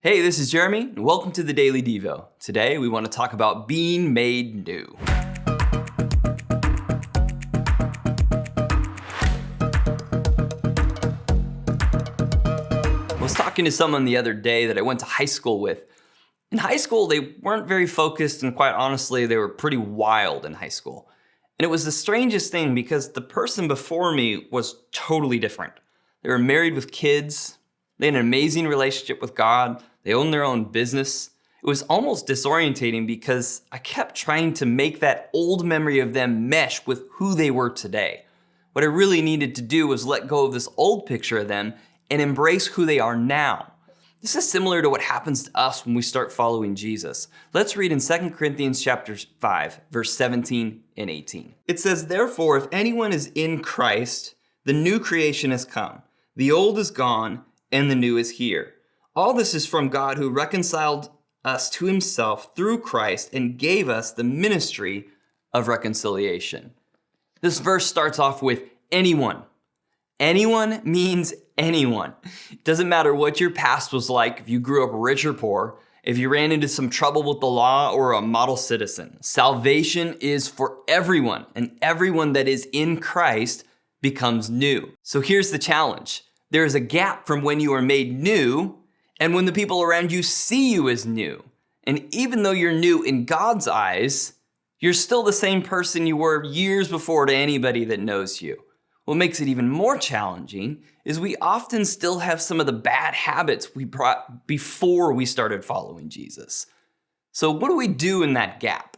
Hey, this is Jeremy, and welcome to the Daily Devo. Today, we want to talk about being made new. I was talking to someone the other day that I went to high school with. In high school, they weren't very focused, and quite honestly, they were pretty wild in high school. And it was the strangest thing because the person before me was totally different. They were married with kids, they had an amazing relationship with God, they owned their own business. It was almost disorientating because I kept trying to make that old memory of them mesh with who they were today. What I really needed to do was let go of this old picture of them and embrace who they are now. This is similar to what happens to us when we start following Jesus. Let's read in 2 Corinthians chapter 5, verse 17 and 18. It says, "Therefore, if anyone is in Christ, the new creation has come. The old is gone, and the new is here. All this is from God who reconciled us to himself through Christ and gave us the ministry of reconciliation." This verse starts off with anyone. Anyone means anyone. It doesn't matter what your past was like, if you grew up rich or poor, if you ran into some trouble with the law or a model citizen. Salvation is for everyone, and everyone that is in Christ becomes new. So here's the challenge. There is a gap from when you are made new and when the people around you see you as new. And even though you're new in God's eyes, you're still the same person you were years before to anybody that knows you. What makes it even more challenging is we often still have some of the bad habits we brought before we started following Jesus. So what do we do in that gap?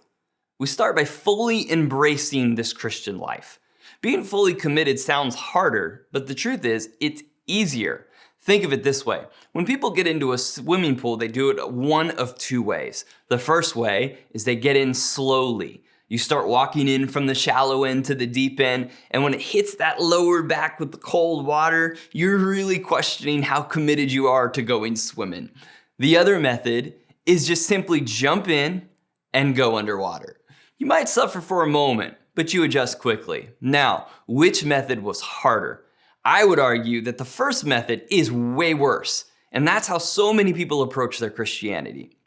We start by fully embracing this Christian life. Being fully committed sounds harder, but the truth is, it's easier. Think of it this way. When people get into a swimming pool, they do it one of two ways. The first way is they get in slowly. You start walking in from the shallow end to the deep end, and when it hits that lower back with the cold water, you're really questioning how committed you are to going swimming. The other method is just simply jump in and go underwater. You might suffer for a moment, but you adjust quickly. Now, which method was harder? I would argue that the first method is way worse, and that's how so many people approach their Christianity.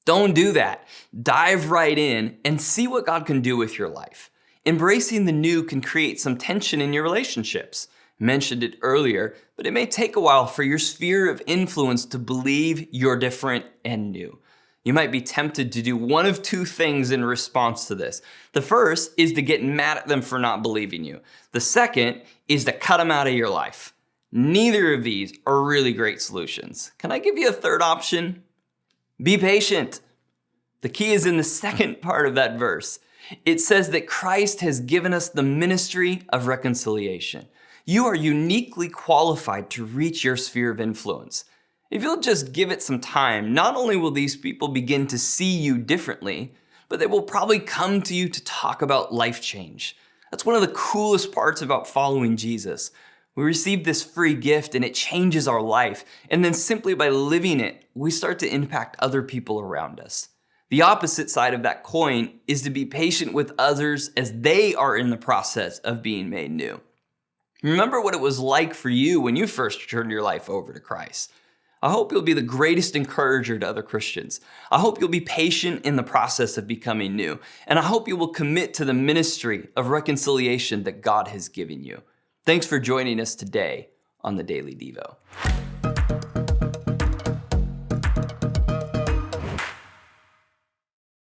Don't do that. Dive right in and see what God can do with your life. Embracing the new can create some tension in your relationships. I mentioned it earlier, but it may take a while for your sphere of influence to believe you're different and new. You might be tempted to do one of two things in response to this. The first is to get mad at them for not believing you. The second is to cut them out of your life. Neither of these are really great solutions. Can I give you a third option? Be patient. The key is in the second part of that verse. It says that Christ has given us the ministry of reconciliation. You are uniquely qualified to reach your sphere of influence. If you'll just give it some time, not only will these people begin to see you differently, but they will probably come to you to talk about life change. That's one of the coolest parts about following Jesus. We receive this free gift and it changes our life. And then simply by living it, we start to impact other people around us. The opposite side of that coin is to be patient with others as they are in the process of being made new. Remember what it was like for you when you first turned your life over to Christ. I hope you'll be the greatest encourager to other Christians. I hope you'll be patient in the process of becoming new. And I hope you will commit to the ministry of reconciliation that God has given you. Thanks for joining us today on the Daily Devo.